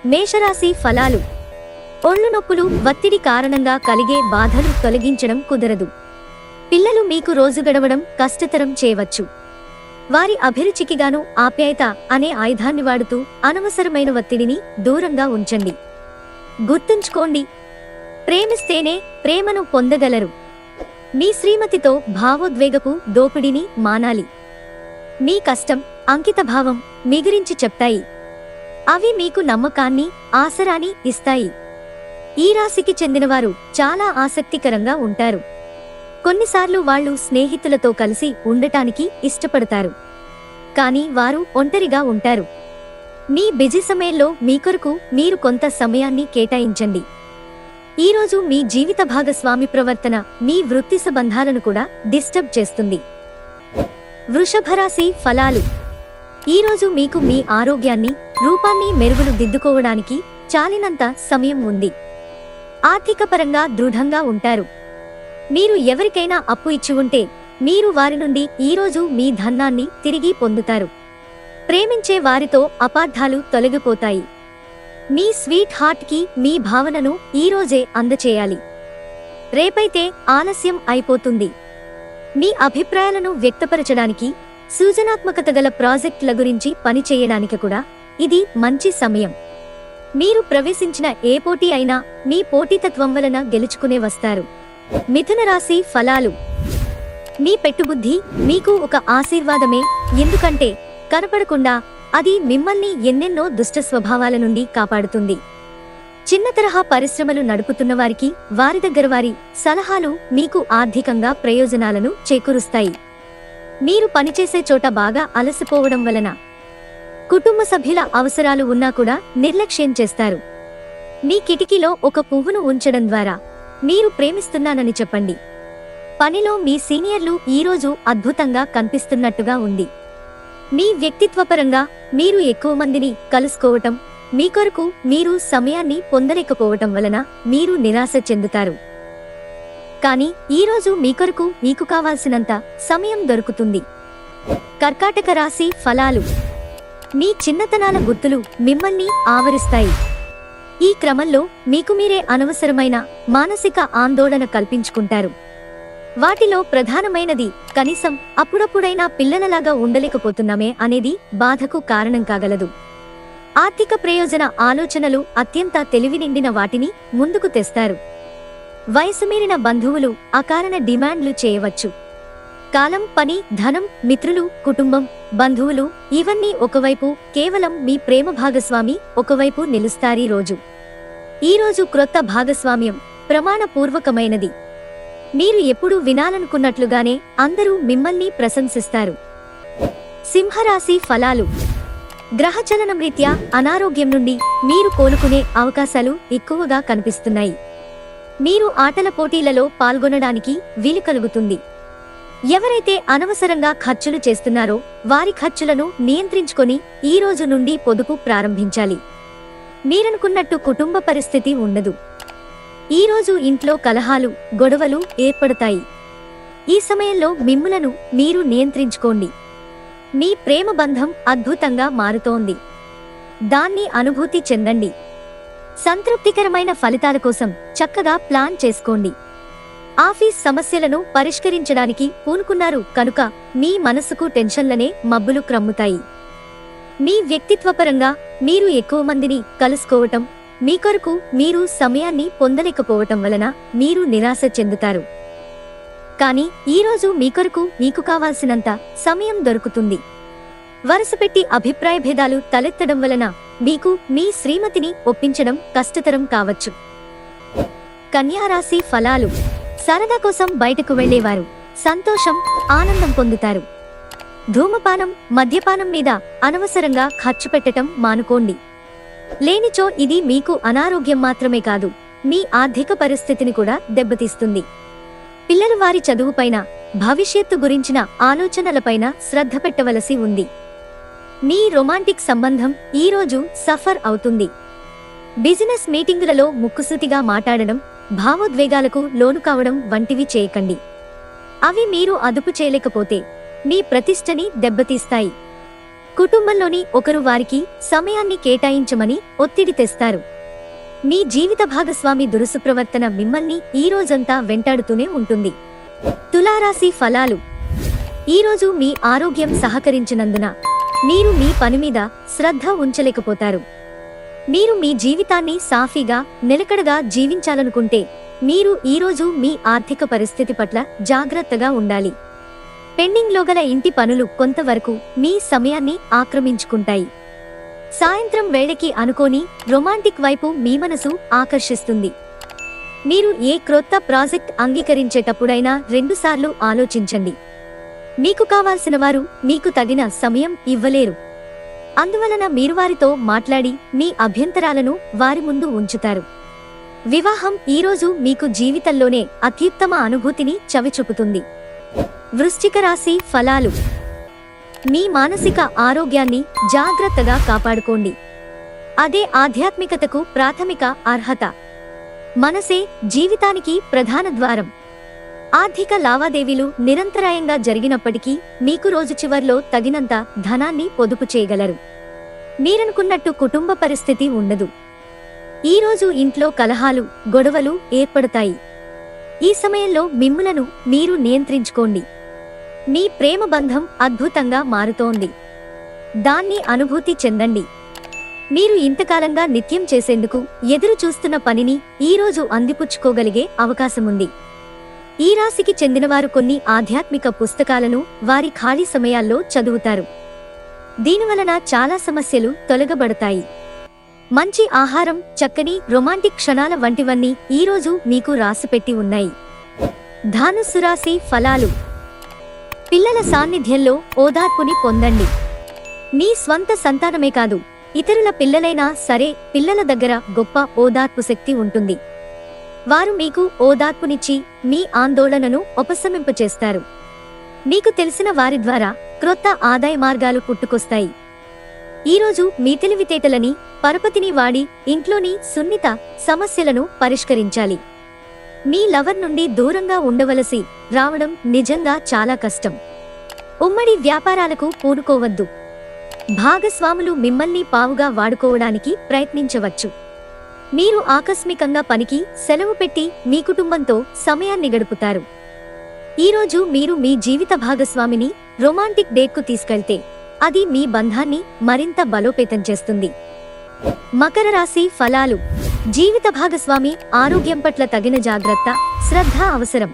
మేషరాశి ఫలాలు. ఒళ్ళు నొప్పులు, ఒత్తిడి కారణంగా కలిగే బాధలు తొలగించడం కుదరదు. పిల్లలు మీకు రోజు గడవడం కష్టతరం చేయవచ్చు. వారి అభిరుచికిగాను ఆప్యాయత అనే ఆయుధాన్ని వాడుతూ అనవసరమైన ఒత్తిడిని దూరంగా ఉంచండి. గుర్తుంచుకోండి, ప్రేమిస్తేనే ప్రేమను పొందగలరు. మీ శ్రీమతితో భావోద్వేగపు దోపిడీని మానాలి. మీ కష్టం, అంకితభావం మీ గురించి చెప్తాయి. అవి మీకు నమ్మకాన్ని, ఆసరాని ఇస్తాయి. ఈ రాశికి చెందినవారు చాలా ఆసక్తికరంగా ఉంటారు. కొన్నిసార్లు వాళ్ళు స్నేహితులతో కలిసి ఉండటానికి ఇష్టపడతారు, కానీ వారు ఒంటరిగా ఉంటారు. మీ బిజీ సమయంలో మీ కొరకు మీరు కొంత సమయాన్ని కేటాయించండి. ఈరోజు మీ జీవిత భాగస్వామి ప్రవర్తన మీ వృత్తి సంబంధాలను కూడా డిస్టర్బ్ చేస్తుంది. వృషభరాశి ఫలాలు. ఈరోజు మీకు మీ ఆరోగ్యాన్ని, రూపాన్ని మెరుగులు దిద్దుకోవడానికి చాలినంత సమయం ఉంది. ఆర్థికపరంగా దృఢంగా ఉంటారు. మీరు ఎవరికైనా అప్పు ఇచ్చి ఉంటే మీరు వారి నుండి ఈరోజు మీ ధనాన్ని తిరిగి పొందుతారు. ప్రేమించే వారితో అపార్థాలు తొలగిపోతాయి. మీ స్వీట్ హార్ట్ కి మీ భావనను ఈరోజే అందచేయాలి. రేపైతే ఆలస్యం అయిపోతుంది. మీ అభిప్రాయాలను వ్యక్తపరచడానికి, సృజనాత్మకత గల ప్రాజెక్టుల గురించి పనిచేయడానికి కూడా ఇది మంచి సమయం. మీరు ప్రవేశించిన ఏ పోటీ అయినా మీ పోటీతత్వం వలన గెలుచుకునే వస్తారు. మిథున రాశి ఫలాలు. మీ పెట్టుబుద్ధి మీకు ఒక ఆశీర్వాదమే, ఎందుకంటే కనపడకుండా అది మిమ్మల్ని ఎన్నెన్నో దుష్ట స్వభావాల నుండి కాపాడుతుంది. చిన్న తరహా పరిశ్రమలు నడుపుతున్న వారికి వారి దగ్గర వారి సలహాలు మీకు ఆర్థికంగా ప్రయోజనాలను చేకూరుస్తాయి. మీరు పనిచేసే చోట బాగా అలసిపోవడం వలన కుటుంబ సభ్యుల అవసరాలు ఉన్నా కూడా నిర్లక్ష్యం చేస్తారు. మీ కిటికీలో ఒక పువ్వును ఉంచడం ద్వారా మీరు ప్రేమిస్తున్నానని చెప్పండి. పనిలో మీ సీనియర్లు ఈరోజు అద్భుతంగా కనిపిస్తున్నట్టుగా ఉంది. మీ వ్యక్తిత్వపరంగా మీరు ఎక్కువ మందిని కలుసుకోవటం, మీ కొరకు మీరు సమయాన్ని పొందలేకపోవటం వలన మీరు నిరాశ చెందుతారు. కానీ ఈరోజు మీ కొరకు మీకు కావాల్సినంత సమయం దొరుకుతుంది. కర్కాటక రాశి ఫలాలు. మీ చిన్నతనాల గుర్తులు మిమ్మల్ని ఆవరిస్తాయి. ఈ క్రమంలో మీకు మీరే అనవసరమైన మానసిక ఆందోళన కల్పించుకుంటారు. వాటిలో ప్రధానమైనది కనీసం అప్పుడప్పుడైనా పిల్లలలాగా ఉండలేకపోతున్నామే అనేది బాధకు కారణం కాగలదు. ఆర్థిక ప్రయోజన ఆలోచనలు అత్యంత తెలివి నిండిన వాటిని ముందుకు తెస్తారు. వయసుమీరిన బంధువులు అకారణ డిమాండ్లు చేయవచ్చు. కాలం, పని, ధనం, మిత్రులు, కుటుంబం, బంధువులు ఇవన్నీ ఒకవైపు, కేవలం మీ ప్రేమ భాగస్వామి ఒకవైపు నిలుస్తారీ రోజు. ఈరోజు క్రొత్త భాగస్వామ్యం ప్రమాణపూర్వకమైనది. మీరు ఎప్పుడూ వినాలనుకున్నట్లుగానే అందరూ మిమ్మల్ని ప్రశంసిస్తారు. సింహరాశి ఫలాలు. గ్రహచలనం రీత్యా అనారోగ్యం నుండి మీరు కోలుకునే అవకాశాలు ఎక్కువగా కనిపిస్తున్నాయి. మీరు ఆటల పోటీలలో పాల్గొనడానికి వీలు కలుగుతుంది. ఎవరైతే అనవసరంగా ఖర్చులు చేస్తున్నారో వారి ఖర్చులను నియంత్రించుకొని ఈ రోజు నుండి పొదుపు ప్రారంభించాలి. మీరనుకున్నట్టు కుటుంబ పరిస్థితి ఉండదు. ఈరోజు ఇంట్లో కలహాలు, గొడవలు ఏర్పడతాయి. ఈ సమయంలో మిమ్ములను మీరు నియంత్రించుకోండి. మీ ప్రేమ బంధం అద్భుతంగా మారుతోంది. దాన్ని అనుభూతి చెందండి. సంతృప్తికరమైన ఫలితాల కోసం చక్కగా ప్లాన్ చేసుకోండి. ఆఫీస్ సమస్యలను పరిష్కరించడానికి పూనుకున్నారు కనుక మీ మనసుకు టెన్షన్లనే మబ్బులు క్రమ్ముతాయి. మీ వ్యక్తిత్వపరంగా మీరు ఎక్కువ మందిని కలుసుకోవటం, మీ కొరకు మీరు సమయాన్ని పొందలేకపోవటం వలన మీరు నిరాశ చెందుతారు. కానీ ఈరోజు మీ కొరకు మీకు కావాల్సినంత సమయం దొరుకుతుంది. వరుసపెట్టి అభిప్రాయ భేదాలు తలెత్తడం వలన మీకు మీ శ్రీమతిని ఒప్పించడం కష్టతరం కావచ్చు. కన్యారాశి ఫలాలు. సరదా కోసం బయటకు వెళ్లేవారు సంతోషం, ఆనందం పొందుతారు. ధూమపానం, మద్యపానం మీద అనవసరంగా ఖర్చు పెట్టటం మానుకోండి. లేనిచో ఇది మీకు అనారోగ్యం మాత్రమే కాదు, మీ ఆర్థిక పరిస్థితిని కూడా దెబ్బతీస్తుంది. పిల్లలు వారి చదువుపైన, భవిష్యత్తు గురించిన ఆలోచనలపైన శ్రద్ధ పెట్టవలసి ఉంది. మీ రొమాంటిక్ సంబంధం ఈరోజు సఫర్ అవుతుంది. బిజినెస్ మీటింగులలో ముక్కుసూటిగా మాట్లాడడం, భావోద్వేగాలకు లోను కావడం వంటివి చేయకండి. అవి మీరు అదుపు చేయలేకపోతే మీ ప్రతిష్టని దెబ్బతీస్తాయి. కుటుంబంలోని ఒకరు వారికి సమయాన్ని కేటాయించమని ఒత్తిడి తెస్తారు. మీ జీవిత భాగస్వామి దురుసు ప్రవర్తన మిమ్మల్ని ఈ రోజంతా వెంటాడుతూనే ఉంటుంది. తులారాశి ఫలాలు. ఈరోజు మీ ఆరోగ్యం సహకరించినందున మీరు మీ పని మీద శ్రద్ధ ఉంచలేకపోతారు. మీరు మీ జీవితాన్ని సాఫీగా నిలకడగా జీవించాలనుకుంటే మీరు ఈరోజు మీ ఆర్థిక పరిస్థితి పట్ల జాగ్రత్తగా ఉండాలి. పెండింగ్లో గల ఇంటి పనులు కొంతవరకు మీ సమయాన్ని ఆక్రమించుకుంటాయి. సాయంత్రం వేళకి అనుకోని రొమాంటిక్ వైపు మీ మనసు ఆకర్షిస్తుంది. మీరు ఏ క్రొత్త ప్రాజెక్ట్ అంగీకరించేటప్పుడైనా 2 సార్లు ఆలోచించండి. మీకు కావాల్సిన వారు మీకు తగిన సమయం ఇవ్వలేరు. అందువలన మీరు వారితో మాట్లాడి మీ అభ్యంతరాలను వారి ముందు ఉంచుతారు. వివాహం ఈరోజు మీకు జీవితంలోనే అత్యుత్తమ అనుభూతిని చవిచూపుతుంది. వృశ్చిక రాశి ఫలాలు. మీ మానసిక ఆరోగ్యాన్ని జాగ్రత్తగా కాపాడుకోండి. అదే ఆధ్యాత్మికతకు ప్రాథమిక అర్హత. మనసే జీవితానికి ప్రధాన ద్వారం. ఆర్థిక లావాదేవీలు నిరంతరాయంగా జరిగినప్పటికీ మీకు రోజు చివర్లో తగినంత ధనాన్ని పొదుపు చేయగలరు. మీరనుకున్నట్టు కుటుంబ పరిస్థితి ఉండదు. ఈరోజు ఇంట్లో కలహాలు, గొడవలు ఏర్పడతాయి. ఈ సమయంలో మిమ్ములను మీరు నియంత్రించుకోండి. మీ ప్రేమ బంధం అద్భుతంగా మారుతోంది. దాన్ని అనుభూతి చెందండి. మీరు ఇంతకాలంగా నిత్యం చేసేందుకు ఎదురు చూస్తున్న పనిని ఈరోజు అందిపుచ్చుకోగలిగే అవకాశముంది. ఈ రాశికి చెందినవారు కొన్ని ఆధ్యాత్మిక పుస్తకాలను వారి ఖాళీ సమయాల్లో చదువుతారు. దీనివలన చాలా సమస్యలు తొలగబడతాయి. మంచి ఆహారం, చక్కని రొమాంటిక్ క్షణాల వంటివన్నీ ఈరోజు మీకు రాసిపెట్టి ఉన్నాయి. ధనుస్సు రాశి ఫలాలు. పిల్లల సాన్నిధ్యంలో ఓదార్పుని పొందండి. మీ స్వంత సంతానమే కాదు, ఇతరుల పిల్లలైనా సరే పిల్లల దగ్గర గొప్ప ఓదార్పు శక్తి ఉంటుంది. వారు మీకు ఓదార్పునిచ్చి మీ ఆందోళనను ఉపశమింపచేస్తారు. మీకు తెలిసిన వారి ద్వారా క్రొత్త ఆదాయ మార్గాలు పుట్టుకొస్తాయి. ఈరోజు మీ తెలివితేటలని, పరపతిని వాడి ఇంట్లోని సున్నిత సమస్యలను పరిష్కరించాలి. మీ లవర్ నుండి దూరంగా ఉండవలసి రావడం నిజంగా చాలా కష్టం. ఉమ్మడి వ్యాపారాలకు పూనుకోవద్దు. భాగస్వాములు మిమ్మల్ని పావుగా వాడుకోవడానికి ప్రయత్నించవచ్చు. మీరు ఆకస్మికంగా పనికి సెలవు పెట్టి మీ కుటుంబంతో సమయాన్ని గడుపుతారు. ఈరోజు మీరు మీ జీవిత భాగస్వామిని రొమాంటిక్ డేట్కు తీసుకెళ్తే అది మీ బంధాన్ని మరింత బలోపేతం చేస్తుంది. మకర రాశి ఫలాలు. జీవిత భాగస్వామి ఆరోగ్యం పట్ల తగిన జాగ్రత్త, శ్రద్ధ అవసరం.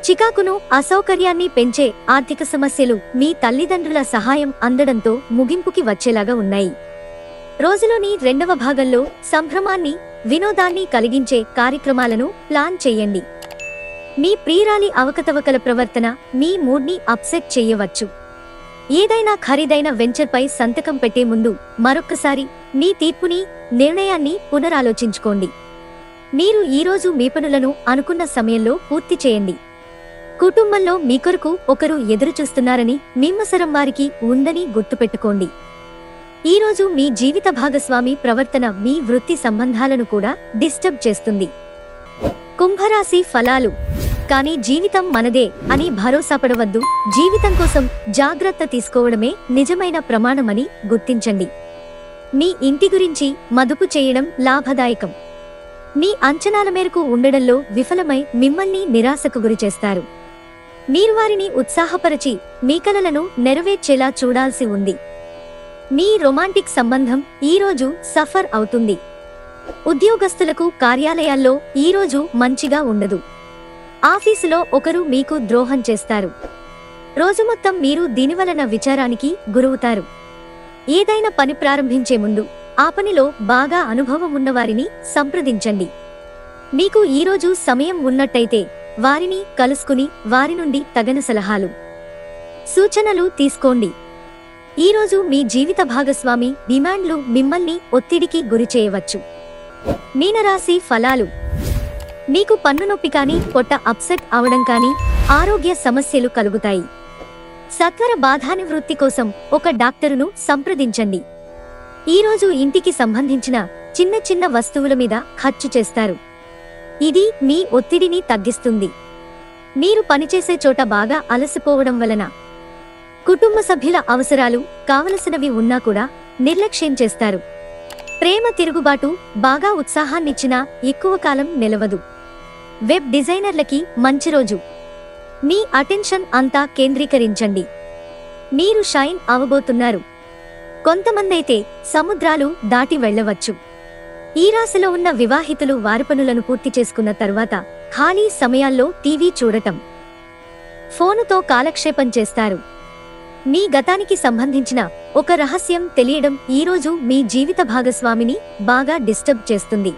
చికాకును, అసౌకర్యాన్ని పెంచే ఆర్థిక సమస్యలు మీ తల్లిదండ్రుల సహాయం అందడంతో ముగింపుకి వచ్చేలాగా ఉన్నాయి. రోజులోని 2వ భాగంలో సంభ్రమాన్ని, వినోదాన్ని కలిగించే కార్యక్రమాలను ప్లాన్ చేయండి. మీ ప్రియురాలి అవకతవకల ప్రవర్తన మీ మూడ్ని అప్సెట్ చేయవచ్చు. ఏదైనా ఖరీదైన వెంచర్పై సంతకం పెట్టే ముందు మరొక్కసారి మీ తీర్పుని, నిర్ణయాన్ని పునరాలోచించుకోండి. మీరు ఈరోజు మీ పనులను అనుకున్న సమయంలో పూర్తి చేయండి. కుటుంబంలో మీ కొరకు ఒకరు ఎదురుచూస్తున్నారని మిమ్మసరం వారికి ఉందని గుర్తుపెట్టుకోండి. ఈరోజు మీ జీవిత భాగస్వామి ప్రవర్తన మీ వృత్తి సంబంధాలను కూడా డిస్టర్బ్ చేస్తుంది. కుంభరాశి ఫలాలు. కానీ జీవితం మనదే అని భరోసాపడవద్దు. జీవితం కోసం జాగ్రత్త తీసుకోవడమే నిజమైన ప్రమాణమని గుర్తించండి. మీ ఇంటి గురించి మదుపు చేయడం లాభదాయకం. మీ అంచనాల మేరకు ఉండడంలో విఫలమై మిమ్మల్ని నిరాశకు గురిచేస్తారు. మీరు వారిని ఉత్సాహపరచి మీ కలలను నెరవేర్చేలా చూడాల్సి ఉంది. మీ రొమాంటిక్ సంబంధం ఈరోజు సఫర్ అవుతుంది. ఉద్యోగస్తులకు కార్యాలయాల్లో ఈరోజు మంచిగా ఉండదు. ఆఫీసులో ఒకరు మీకు ద్రోహం చేస్తారు. రోజు మొత్తం మీరు దీనివలన విచారానికి గురవుతారు. ఏదైనా పని ప్రారంభించే ముందు ఆ పనిలో బాగా అనుభవం ఉన్నవారిని సంప్రదించండి. మీకు ఈరోజు సమయం ఉన్నట్టయితే వారిని కలుసుకుని వారి నుండి తగిన సలహాలు, సూచనలు తీసుకోండి. ఈరోజు మీ జీవిత భాగస్వామి డిమాండ్లు మిమ్మల్ని ఒత్తిడికి గురిచేయవచ్చు. మీనరాశి ఫలాలు. మీకు పన్నునొప్పి కానీ, పొట్ట అప్సెట్ అవడం కానీ, ఆరోగ్య సమస్యలు కలుగుతాయి. సత్వర బాధానివృత్తి కోసం ఒక డాక్టరును సంప్రదించండి. ఈరోజు ఇంటికి సంబంధించిన చిన్న చిన్న వస్తువుల మీద ఖర్చు చేస్తారు. ఇది మీ ఒత్తిడిని తగ్గిస్తుంది. మీరు పనిచేసే చోట బాగా అలసిపోవడం వలన కుటుంబ సభ్యుల అవసరాలు కావలసినవి ఉన్నా కూడా నిర్లక్ష్యం చేస్తారు. ప్రేమ తిరుగుబాటు బాగా ఉత్సాహాన్నిచ్చినా ఎక్కువ కాలం నిలవదు. వెబ్ డిజైనర్లకి మంచి రోజు. మీ అటెన్షన్ అంతా కేంద్రీకరించండి. మీరు షైన్ అవబోతున్నారు. కొంతమందైతే సముద్రాలు దాటి వెళ్ళవచ్చు. ఈ రాశిలో ఉన్న వివాహితులు వారి పనులను పూర్తి చేసుకున్న తర్వాత ఖాళీ సమయాల్లో టీవీ చూడటం, ఫోనుతో కాలక్షేపం చేస్తారు. మీ గతానికి సంబంధించిన ఒక రహస్యం తెలియడం ఈరోజు మీ జీవిత భాగస్వామిని బాగా డిస్టర్బ్ చేస్తుంది.